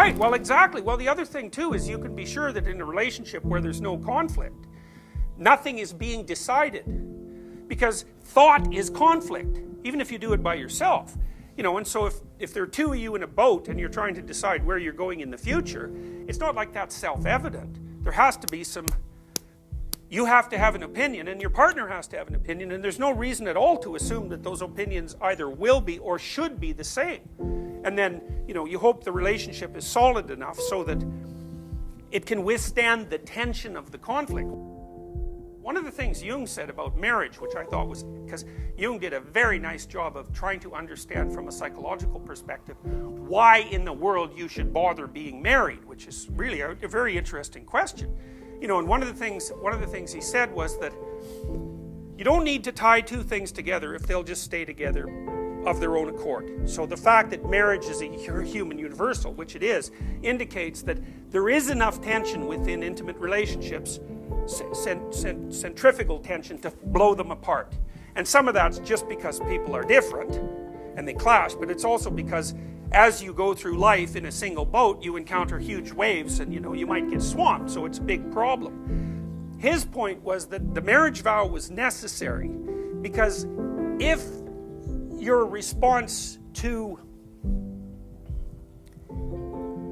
Right, well, exactly. Well, the other thing, too, is you can be sure that in a relationship where there's no conflict, nothing is being decided. Because thought is conflict, even if you do it by yourself. You know, and so if there are two of you in a boat and you're trying to decide where you're going in the future, it's not like that's self-evident. There has to be some... You have to have an opinion, and your partner has to have an opinion, and there's no reason at all to assume that those opinions either will be or should be the same. And then, you know, you hope the relationship is solid enough so that it can withstand the tension of the conflict. One of the things Jung said about marriage, which I thought was, because Jung did a very nice job of trying to understand from a psychological perspective why in the world you should bother being married, which is really a very interesting question. You know, and one of the things he said was that you don't need to tie two things together if they'll just stay together of their own accord. So the fact that marriage is a human universal, which it is, indicates that there is enough tension within intimate relationships, centrifugal tension, to blow them apart. And some of that's just because people are different and they clash, but it's also because as you go through life in a single boat, you encounter huge waves and, you know, you might get swamped, so it's a big problem. His point was that the marriage vow was necessary because if your response to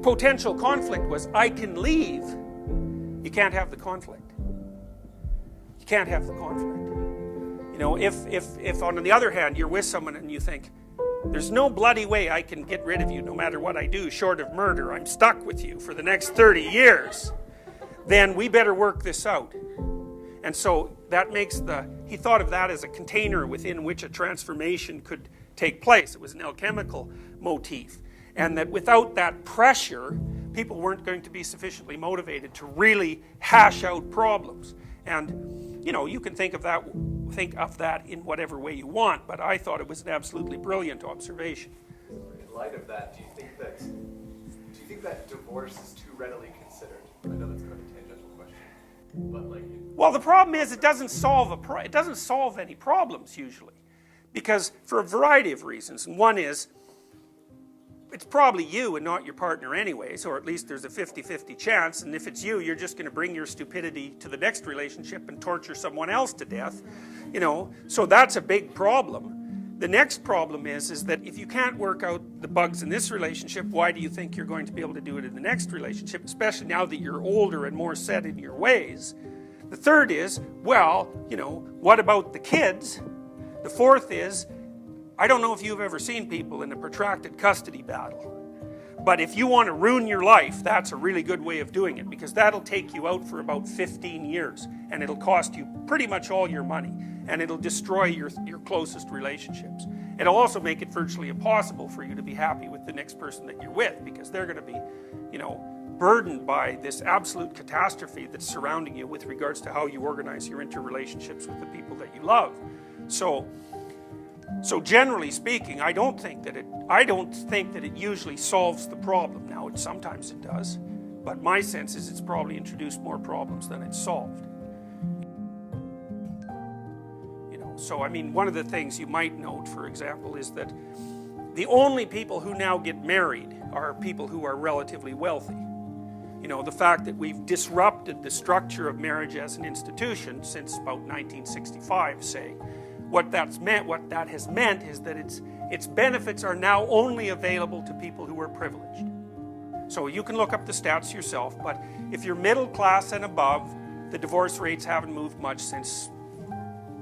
potential conflict was, I can leave, you can't have the conflict. You can't have the conflict. You know, if on the other hand, you're with someone and you think, there's no bloody way I can get rid of you no matter what I do short of murder. I'm stuck with you for the next 30 years. Then we better work this out. And so that makes he thought of that as a container within which a transformation could take place. It was an alchemical motif. And that without that pressure, people weren't going to be sufficiently motivated to really hash out problems. And, you know, you can think of that in whatever way you want, but I thought it was an absolutely brilliant observation. In light of that, do you think that divorce is too readily considered? I know that's kind of a tangential question, but well, the problem is it doesn't solve any problems usually, because for a variety of reasons. And one is it's probably you and not your partner anyways, or at least there's a 50-50 chance, and if it's you, you're just going to bring your stupidity to the next relationship and torture someone else to death, you know, so that's a big problem. The next problem is that if you can't work out the bugs in this relationship, why do you think you're going to be able to do it in the next relationship, especially now that you're older and more set in your ways? The third is, well, you know, what about the kids? The fourth is, I don't know if you've ever seen people in a protracted custody battle, but if you want to ruin your life, that's a really good way of doing it, because that'll take you out for about 15 years, and it'll cost you pretty much all your money, and it'll destroy your closest relationships. It'll also make it virtually impossible for you to be happy with the next person that you're with, because they're going to be, you know, burdened by this absolute catastrophe that's surrounding you with regards to how you organize your interrelationships with the people that you love. So generally speaking, I don't think that it usually solves the problem. Now, sometimes it does, but my sense is it's probably introduced more problems than it's solved. You know, so I mean, one of the things you might note, for example, is that the only people who now get married are people who are relatively wealthy. You know, the fact that we've disrupted the structure of marriage as an institution since about 1965, say, what that has meant is that its benefits are now only available to people who are privileged. So you can look up the stats yourself, but if you're middle class and above, the divorce rates haven't moved much since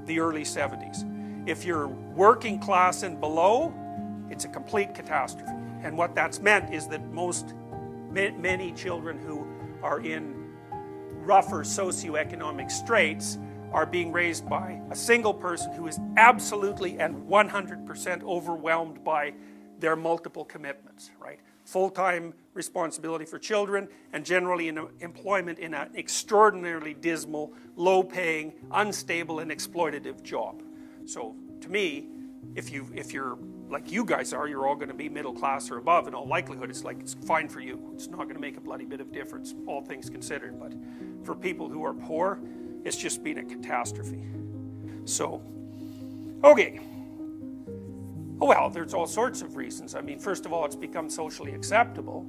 the early 70s. If you're working class and below, it's a complete catastrophe. And what that's meant is that many children who are in rougher socioeconomic straits are being raised by a single person who is absolutely and 100% overwhelmed by their multiple commitments, right? Full-time responsibility for children, and generally in employment in an extraordinarily dismal, low-paying, unstable, and exploitative job. So, to me, if you're like you guys are, you're all going to be middle class or above. In all likelihood, it's fine for you. It's not going to make a bloody bit of difference, all things considered. But for people who are poor, it's just been a catastrophe. So, okay. Well, there's all sorts of reasons. I mean, first of all, it's become socially acceptable.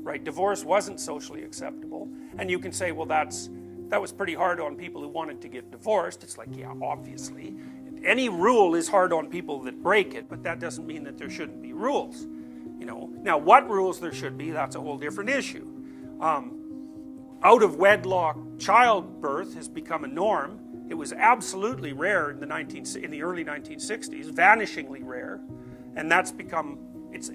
right? Divorce wasn't socially acceptable. And you can say, well, that was pretty hard on people who wanted to get divorced. It's like, yeah, obviously. Any rule is hard on people that break it, but that doesn't mean that there shouldn't be rules. You know, now what rules there should be, that's a whole different issue. Out of wedlock childbirth has become a norm. It was absolutely rare in the early 1960s, vanishingly rare, and that's become, it's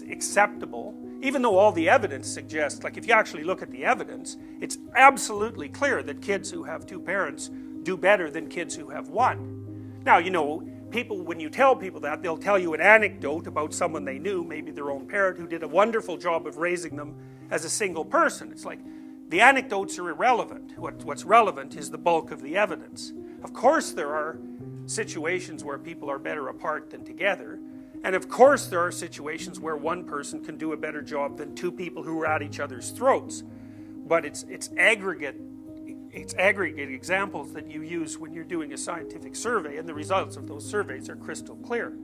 acceptable, even though all the evidence suggests, like if you actually look at the evidence, it's absolutely clear that kids who have two parents do better than kids who have one. Now, you know, people, when you tell people that, they'll tell you an anecdote about someone they knew, maybe their own parent, who did a wonderful job of raising them as a single person. It's like, the anecdotes are irrelevant. What's relevant is the bulk of the evidence. Of course there are situations where people are better apart than together, and of course there are situations where one person can do a better job than two people who are at each other's throats. But it's aggregate examples that you use when you're doing a scientific survey, and the results of those surveys are crystal clear.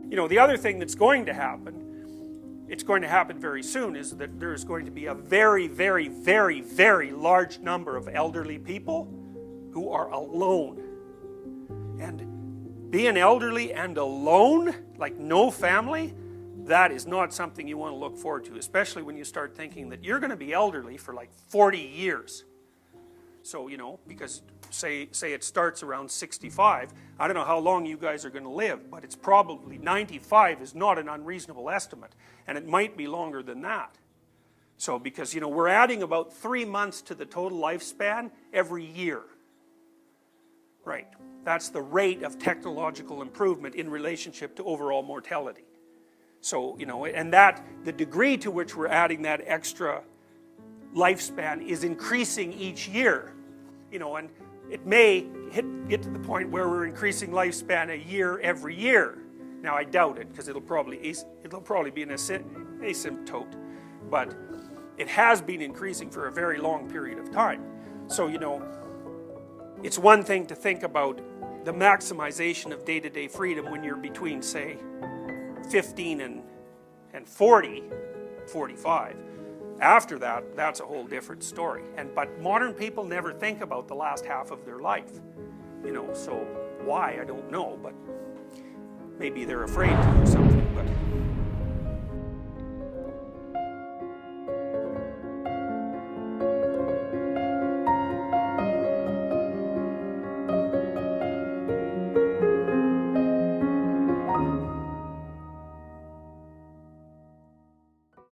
You know, the other thing that's going to happen, it's going to happen very soon, is that there's going to be a very, very, very, very large number of elderly people who are alone. And being elderly and alone, like no family, that is not something you want to look forward to, especially when you start thinking that you're going to be elderly for like 40 years. So, you know, because say it starts around 65, I don't know how long you guys are going to live, but it's probably 95 is not an unreasonable estimate, and it might be longer than that. So, because, you know, we're adding about 3 months to the total lifespan every year. Right. That's the rate of technological improvement in relationship to overall mortality. So, you know, and that, the degree to which we're adding that extra lifespan is increasing each year, you know, and it may get to the point where we're increasing lifespan a year every year. Now I doubt it, because it'll probably be an asymptote, but it has been increasing for a very long period of time. So, you know, it's one thing to think about the maximization of day-to-day freedom when you're between, say, 15 and 40, 45. After that, that's a whole different story. But modern people never think about the last half of their life. You know, so why, I don't know, but maybe they're afraid to or something. But